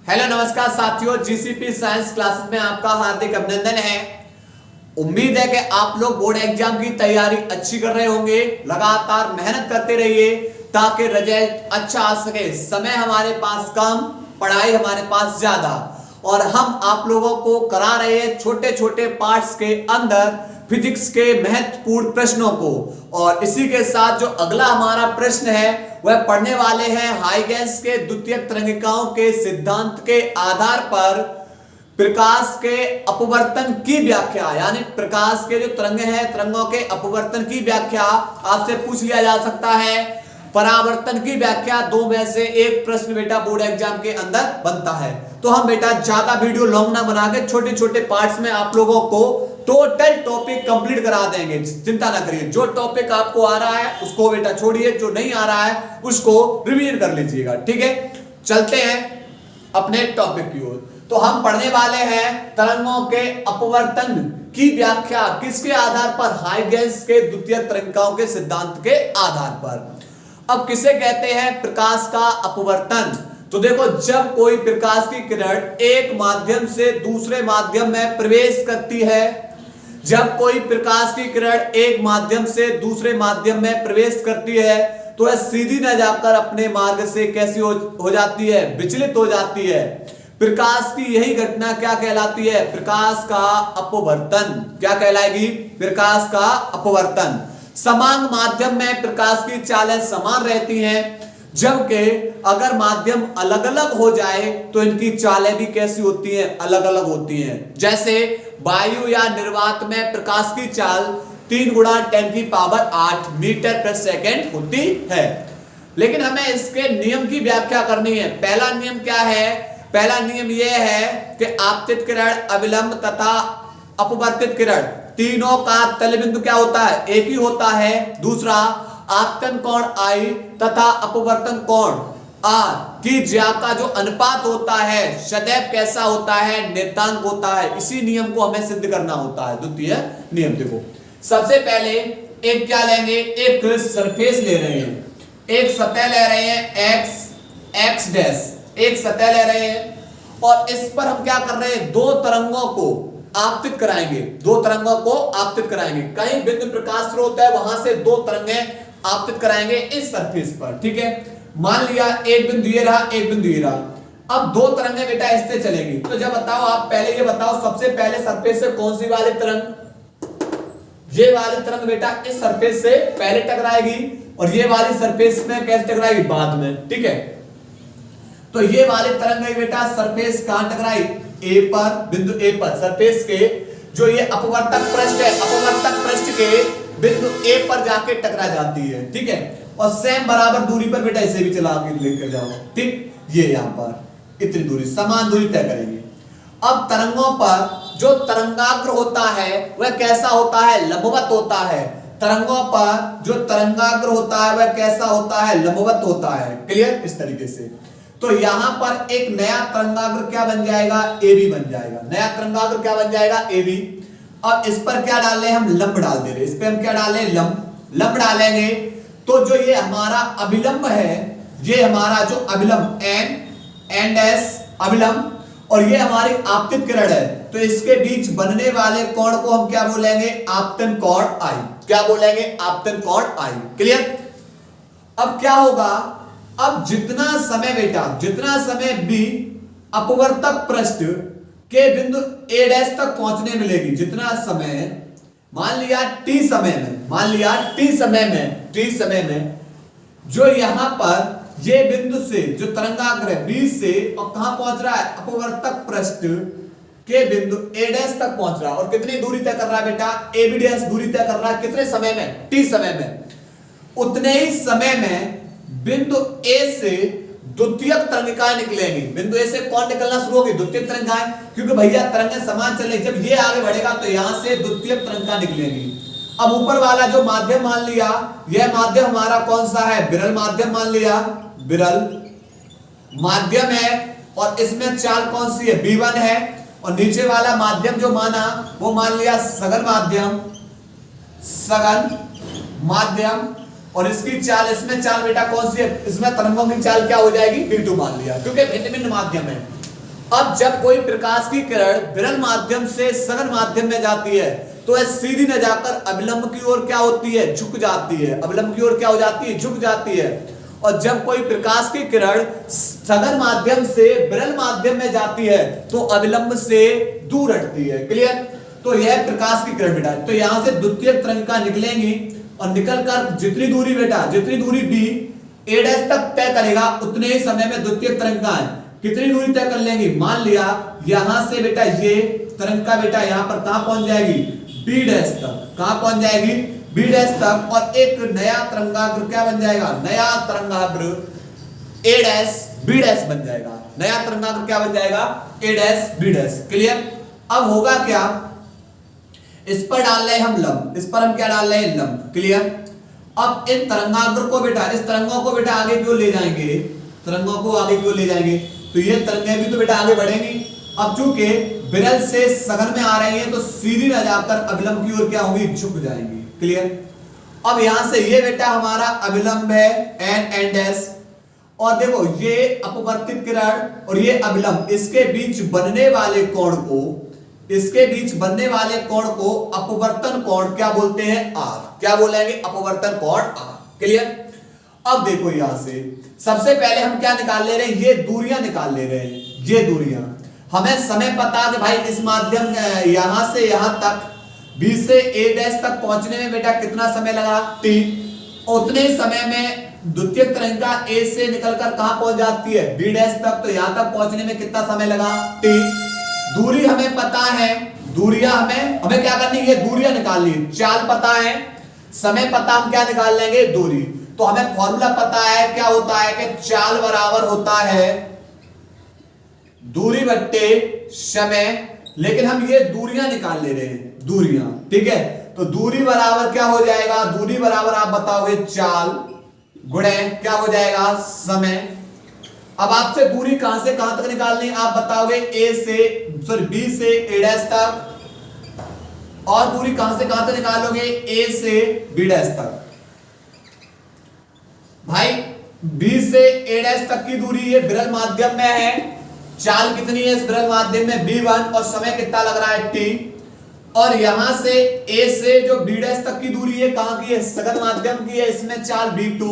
Hello नमस्कार साथियों, GCP science classes में आपका हार्दिक अभिनंदन है। उम्मीद है कि आप लोग बोर्ड एग्जाम की तैयारी अच्छी कर रहे होंगे। लगातार मेहनत करते रहिए ताकि रिजल्ट अच्छा आ सके। समय हमारे पास कम, पढ़ाई हमारे पास ज्यादा, और हम आप लोगों को करा रहे हैं छोटे छोटे पार्ट्स के अंदर फिजिक्स के महत्वपूर्ण प्रश्नों को। और इसी के साथ जो अगला हमारा प्रश्न है वह पढ़ने वाले हैं हाइगेंस के द्वितीयक तरंगिकाओं के सिद्धांत के आधार पर प्रकाश के अपवर्तन की व्याख्या, यानी प्रकाश के जो तरंगे हैं तरंगों के अपवर्तन की व्याख्या आपसे पूछ लिया जा सकता है। परावर्तन की व्याख्या, दो में से एक प्रश्न बेटा बोर्ड एग्जाम के अंदर बनता है। तो हम बेटा ज्यादा वीडियो लॉन्ग ना बना के छोटे छोटे पार्ट्स में आप लोगों को टोटल टॉपिक कंप्लीट करा देंगे। चिंता ना करिए, जो टॉपिक आपको आ रहा है उसको बेटा छोड़िए, जो नहीं आ रहा है उसको रिवीजन कर लीजिएगा। ठीक है, चलते हैं अपने टॉपिक की ओर। तो हम पढ़ने वाले हैं तरंगों के अपवर्तन की व्याख्या किसके आधार पर? हाइगेंस के द्वितीयक तरंगिकाओं के सिद्धांत के आधार पर। अब किसे कहते हैं प्रकाश का अपवर्तन? तो देखो, जब कोई प्रकाश की किरण एक माध्यम से दूसरे माध्यम में प्रवेश करती है, जब कोई प्रकाश की किरण एक माध्यम से दूसरे माध्यम में प्रवेश करती है तो वह सीधी न जाकर अपने मार्ग से कैसी हो जाती है? विचलित हो जाती है। प्रकाश की यही घटना क्या कहलाती है? प्रकाश का अपवर्तन। क्या कहलाएगी? प्रकाश का अपवर्तन। समान माध्यम में प्रकाश की चालें समान रहती हैं, जबकि अगर माध्यम अलग अलग हो जाए तो इनकी चालें भी कैसी होती हैं? अलग अलग होती हैं। जैसे वायु या निर्वात में प्रकाश की चाल 3 × 10⁸ मीटर प्रति सेकंड होती है। लेकिन हमें इसके नियम की व्याख्या करनी है। पहला नियम क्या है? पहला नियम यह है कि आपतित किरण, अविलंब तथा अपवर्तित किरण तीनों का तल बिंदु क्या होता है? एक ही होता है। दूसरा, आपतन कोण I तथा अपवर्तन कोण R की ज्या का जो अनुपात होता है सदैव कैसा होता है? नियतांक होता है। इसी नियम को हमें सिद्ध करना होता है। द्वितीय नियम देखो, सबसे पहले एक क्या लेंगे? एक सरफेस ले रहे हैं, एक सतह ले रहे हैं x डैश, एक सतह ले रहे हैं और इस पर हम क्या कर रहे हैं? दो तरंगों को आपतित कराएंगे। दो तरंगों को आपतित कराएंगे। कहीं बिंदु प्रकाश स्रोत है, वहां से दो तरंगें आपतित कराएंगे इस सरफेस पर। ठीक है, मान लिया एक बिंदु ये रहा, एक बिंदु ये रहा। अब दो तरंगें बेटा इससे चलेगी। तो जब बताओ, आप पहले ये बताओ, सबसे पहले सरफेस से कौन सी वाली तरंग? ये वाली तरंग बेटा इस सरफेस से पहले टकराएगी और ये वाली सरफेस में कैसे टकराएगी? बाद में। ठीक है, तो ये वाली तरंग है बेटा सरफेस कहां टकराई? ए पर, बिंदु ए पर। सरफेस के जो ये अपवर्तक पृष्ठ है, अपवर्तक पृष्ठ के बिंदु ए पर जाके टकरा जाती है। ठीक है, और सेम बराबर दूरी पर बेटा इसे भी चला के लेकर जाओ। ठीक, ये यहां पर इतनी दूरी, समान दूरी तय करेंगे। अब तरंगों पर जो तरंगाग्र होता है वह कैसा होता है? लंबवत होता है। तरंगों पर जो तरंगाग्र होता है वह कैसा होता है? लंबवत होता है। क्लियर? इस तरीके से तो यहां पर एक नया तरंगाग्र क्या बन जाएगा? ए बी बन जाएगा। नया तरंगाग्र क्या बन जाएगा? A B. अब इस पर क्या डाल रहे हैं? हम लंब डाल दे रहे हैं। इस पे हम क्या डाले? लंब डालेंगे। तो जो ये हमारा अभिलंब है, ये हमारा जो अभिलंब एन डैश अभिलंब, और ये हमारी आपतित किरण है, तो इसके बीच बनने वाले कोण को हम क्या बोलेंगे? आपतन कोण I। क्या बोलेंगे? आपतन कोण I। क्लियर? अब क्या होगा? अब जितना समय बेटा, जितना समय B अपवर्तक पृष्ठ के बिंदु A डैश तक पहुंचने मिलेगी, जितना समय, मान लिया T समय में, मान लिया T समय में जो यहां पर ये बिंदु से जो तरंगाग्र है B से और कहां पहुंच रहा है? अपवर्तक पृष्ठ के बिंदु A डैश तक पहुंच रहा है। और कितनी दूरी तय कर रहा है बेटा? AB डैश दूरी तय कर रहा है। कितने समय में? T समय में। उतने ही समय में बिंदु A से द्वितीयक तरंगिकाएं निकलेंगी। बिंदु A से कौन निकलना शुरू होगी? द्वितीयक तरंगिकाएं, क्योंकि भैया तरंगें समान चले। जब ये आगे बढ़ेगा तो यहां से द्वितीयक तरंगिकाएं निकलेंगी। अब ऊपर वाला जो माध्यम मान लिया, यह माध्यम हमारा कौन सा है? विरल माध्यम मान लिया, विरल माध्यम है। और इसमें चाल कौन सी है? B1 है। और नीचे वाला माध्यम जो माना वो मान लिया सघन माध्यम। और इसकी चाल, इसमें चाल बेटा कौन सी है? इसमें तरंगों की चाल क्या हो जाएगी? B2 मान लिया, क्योंकि भिन्न भिन्न माध्यम है। अब जब कोई प्रकाश की किरण विरल माध्यम से सघन माध्यम में जाती है तो यह सीधी न जाकर अभिलंब की ओर क्या होती है, झुक जाती है। अभिलंब की ओर क्या हो जाती है, झुक जाती है। और जब कोई प्रकाश की किरण सघन माध्यम से विरल माध्यम में जाती है तो अभिलंब से दूर हटती है। क्लियर? तो यह प्रकाश की किरण बेटा, तो यहां से द्वितीयक तरंगिका निकलेंगी और निकलकर जितनी दूरी बेटा, जितनी दूरी बी ए डैश तक तय करेगा उतने ही समय में द्वितीयक तरंगिकाएं कितनी दूरी तय कर लेंगी। मान लिया यहां से बेटा ये तरंगिका बेटा यहां पर कहां पहुंच जाएगी, बी डैश तक। कहां पहुंच जाएगी, बी डैश तक। और एक नया तरंगाग्र क्या बन जाएगा, नया तरंगाग्र ए डैश बी डैश बन जाएगा। नया तरंगाग्र क्या बन जाएगा, ए डैश बी डैश। क्लियर? अब होगा क्या, इस पर डाल रहे हम लंब, इस पर हम क्या डाल रहे हैं, लंब। क्लियर? अब इन तरंगाग्र को बेटा, इस तरंगों को बेटा आगे क्यों ले जाएंगे, तरंगों को आगे क्यों ले जाएंगे, तो ये तरंगें भी तो बेटा आगे बढ़ेंगी। अब चूंकि विरल से सघन में आ रही है तो सीधी न जाकर अभिलंब की ओर क्या होगी, झुक जाएंगी। क्लियर? अब यहां से ये बेटा हमारा अभिलंब है एन डैश, और देखो ये अपवर्तित किरण और ये अभिलंब, इसके बीच बनने वाले कोण को, इसके बीच बनने वाले कोण को अपवर्तन कोण क्या बोलते हैं, आर। क्या बोलेंगे, अपवर्तन कोण आर। क्लियर? अब देखो यहां से सबसे पहले हम क्या निकाल ले रहे हैं, ये दूरियां निकाल ले रहे हैं। ये दूरियां हमें समय पता है भाई, इस माध्यम यहां से यहां तक बी से ए डैश तक पहुंचने में बेटा कितना समय लगा, टी। उतने समय में द्वितीयक तरंगिका ए से निकलकर कहां पहुंच जाती है, बी डैश तक। तो यहां तक पहुंचने में कितना समय लगा, टी। दूरी हमें पता है, दूरियां हमें क्या करनी है, दूरियां निकालनी। चाल पता है, समय पता, हम क्या निकाल लेंगे, दूरी। तो हमें फॉर्मूला पता है, क्या होता है कि चाल बराबर होता है दूरी बट्टे समय, लेकिन हम ये दूरियां निकाल ले रहे हैं, दूरियां। ठीक है? तो दूरी बराबर क्या हो जाएगा, दूरी बराबर आप बताओगे चाल गुणे क्या हो जाएगा, समय। अब आपसे दूरी कहां से कहां तक निकालनी है, आप बताओगे ए से सॉरी बी से ए डैश तक, और दूरी कहां से कहां तक निकालोगे, ए से बी डैश तक। भाई बी से ए डैश तक की दूरी ये विरल माध्यम में है, चाल कितनी है इस विरल माध्यम में, b1, और समय कितना लग रहा है, t। और यहां से a से जो b डैश तक की दूरी है कहां की है, सघन माध्यम की है, इसमें चाल b2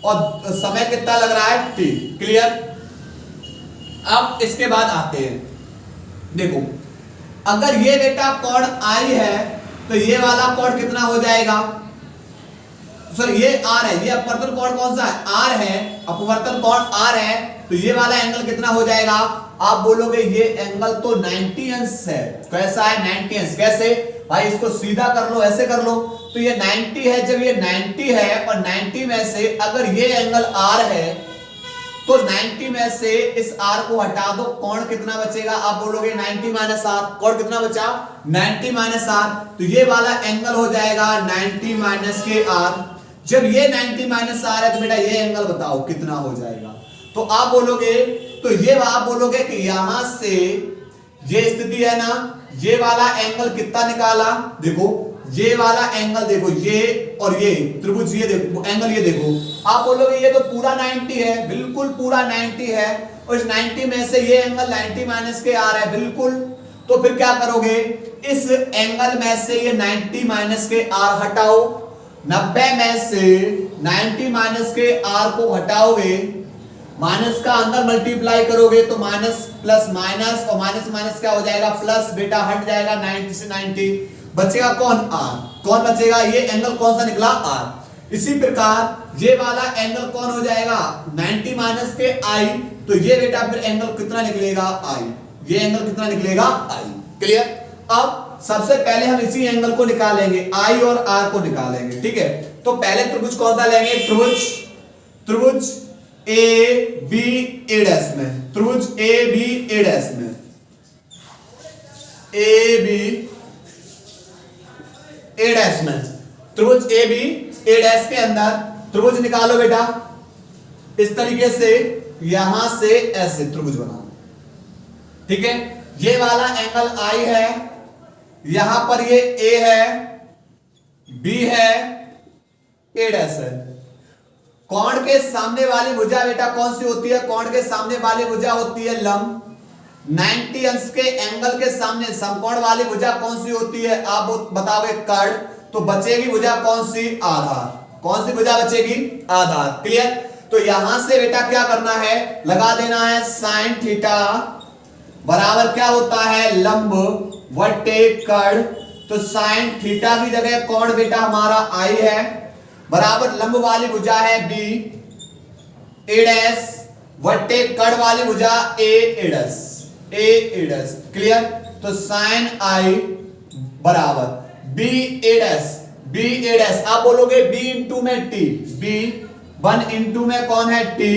और समय कितना लग रहा है, t। क्लियर? अब इसके बाद आते हैं, देखो अगर ये बेटा कोण I है तो ये वाला कोण कितना हो जाएगा, सर ये R है, ये अपवर्तन कोण कौन सा है, R है, अपवर्तन कोण R है, तो ये वाला एंगल कितना हो जाएगा, आप बोलोगे ये एंगल तो 90 अंश है। कैसा है, 90 अंश। कैसे भाई, इसको सीधा कर लो, ऐसे कर लो, तो ये 90 है। जब ये 90 है और 90 में से अगर ये एंगल R है तो 90 में से इस R को हटा दो, कोण कितना बचेगा, आप बोलोगे 90 माइनस R। कोण कितना बचा, 90 माइनस R। तो ये वाला एंगल हो जाएगा 90 माइनस के R। जब ये 90 माइनस R है तो बेटा ये एंगल बताओ कितना हो जाएगा। तो आप बोलोगे, तो ये आप बोलोगे कि यहां से ये स्थिति है ना, ये वाला एंगल कितना निकाला, देखो ये वाला एंगल देखो, ये और ये त्रिभुज, ये देखो एंगल, ये देखो। आप बोलोगे ये तो पूरा 90 है, बिल्कुल पूरा 90 है, और इस 90 में से ये एंगल 90 माइनस के R है, बिल्कुल। तो फिर क्या करोगे, इस एंगल में से ये 90 माइनस के R हटाओ, 90 में से 90 माइनस के R को हटाओगे, माइनस का अंदर मल्टीप्लाई करोगे तो माइनस प्लस माइनस, और माइनस माइनस क्या हो जाएगा, प्लस। बेटा हट जाएगा 90 से 90, बचेगा कौन, R। कौन बचेगा, ये एंगल कौन सा निकला, R। इसी प्रकार ये वाला एंगल कौन हो जाएगा, 90 माइनस के I। तो ये बेटा फिर एंगल कितना निकलेगा, I। ये एंगल कितना निकलेगा, I। क्लियर? अब सबसे पहले हम इसी एंगल को निकालेंगे, I और R को निकालेंगे। ठीक है? तो पहले त्रिभुज कौन सा लेंगे, त्रिभुज ए बी ए डैश में, त्रिभुज ए बी ए डैश में, ए बी ए डैश में, त्रिभुज ए बी ए डैश के अंदर त्रिभुज निकालो बेटा, इस तरीके से यहां से ऐसे त्रिभुज बनाओ। ठीक है? ये वाला एंगल I है, यहां पर ये A है, B है, A डैश है। कोण के सामने वाली भुजा बेटा कौन सी होती है? कोण के सामने वाली भुजा होती है लंब। 90 अंश के एंगल के सामने समकोण वाली भुजा कौन सी होती है? आप बताओगे कर्ण। तो बचेगी भुजा कौन सी? आधार। कौन सी भुजा बचेगी? आधार। क्लियर? तो यहां से बेटा क्या करना है? लगा देना है साइन थीटा बराबर क्या होता है? लंब बटे कर्ण। तो साइन थीटा की जगह कोण बेटा हमारा आई है बराबर लंब वाली भुजा है बी ए डैश वट्टे कर्ण वाली भुजा ए डैश ए डैश। क्लियर? तो साइन आई बराबर बी ए डैश। आप बोलोगे बी इंटू में टी, बी 1 इंटू में कौन है? टी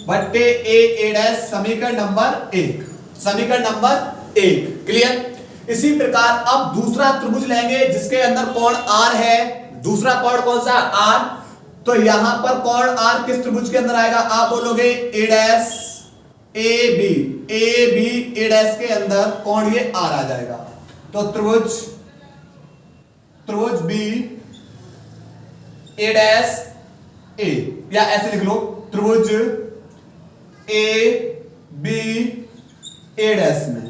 बट्टे ए डैश। समीकरण नंबर 1, समीकरण नंबर 1। क्लियर? इसी प्रकार अब दूसरा त्रिभुज लेंगे जिसके अंदर कोण आर है। दूसरा कोण कौन सा? आर। तो यहां पर कोण आर किस त्रिभुज के अंदर आएगा? आप बोलोगे A dash A B A dash के अंदर कोण ये आर आ जाएगा। तो त्रिभुज बी ए डैश ए, या ऐसे लिख लो त्रिभुज ए बी ए डैश में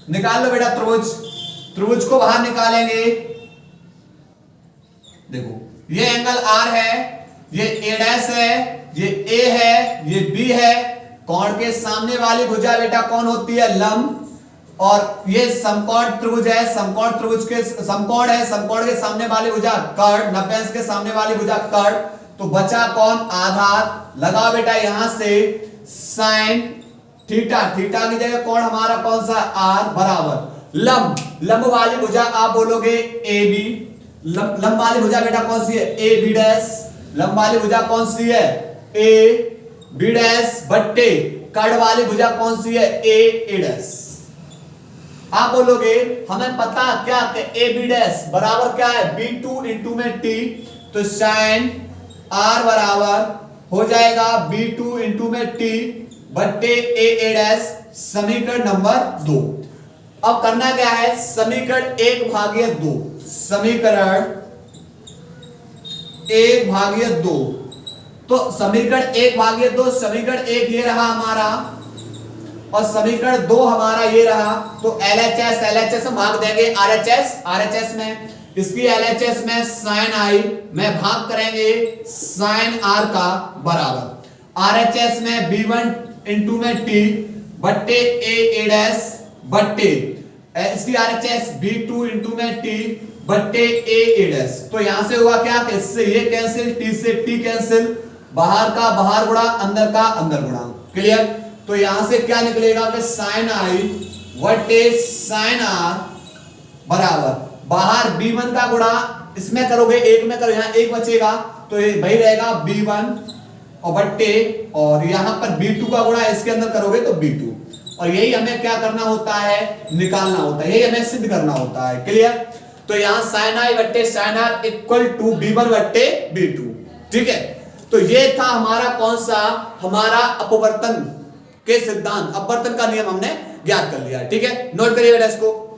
निकाल लो बेटा त्रिभुज को बाहर निकालेंगे। देखो ये एंगल आर है, ये ए डैश है, ये ए है, ये बी है। कोण के सामने वाली भुजा बेटा कौन होती है? लंब। और ये समकोण त्रिभुज है, समकोण त्रिभुज के समकोण है, समकोण के सामने वाली भुजा कर्ण, 90 अंश के सामने वाली भुजा कर्ण। तो बचा कौन? आधार। लगा बेटा यहां से साइन थीटा, थीटा की जगह कोण हमारा कौन सा? आर बराबर लंब वाली भुजा आप बोलोगे ए बी। लंब वाली भुजा बेटा कौन सी है? A B dash. लंब वाली भुजा कौन सी है? ए बी डैश बट्टे कर्ण वाली भुजा कौन सी है? ए डैश। आप बोलोगे हमें पता क्या कि ए बी डैश बराबर क्या है? B2 इंटू में टी। तो साइन आर बराबर हो जाएगा B2 इंटू में टी बट्टे ए डैश। समीकरण नंबर 2। अब करना क्या है? समीकरण 1/2, समीकरण 1/2। तो समीकरण 1/2, समीकरण 1 ये रहा हमारा और समीकरण 2 हमारा ये रहा। तो LHS हम भाग देंगे RHS में। इसकी LHS में साइन आई में भाग करेंगे साइन आर का बराबर। RHS में B1 इंटू में टी बट्टे ए डैश बट्टे इसकी RHS B2 इंटू में टी बट्टे ए डैश। तो यहां से हुआ क्या? इससे ये कैंसिल, टी से टी कैंसिल, बाहर का बाहर गुणा, अंदर का अंदर गुणा। क्लियर? तो यहां से क्या निकलेगा कि साइन आई बट्टे साइन आर बराबर बाहर B1 का गुणा इसमें करोगे, एक में करो, यहां एक बचेगा तो ये वही रहेगा B1 और बट्टे, और यहां पर B2 का गुणा इसके अंदर करोगे तो B2। और यही हमें क्या करना होता है? निकालना होता है, यही हमें सिद्ध करना होता है। क्लियर? तो यहां साइन आई बट्टे sign are equal to B1 बट्टे B2। ठीक है? तो ये था हमारा कौन सा? हमारा अपवर्तन के सिद्धांत, अपवर्तन का नियम हमने ज्ञात कर लिया। ठीक है? नोट करिए बेटा इसको।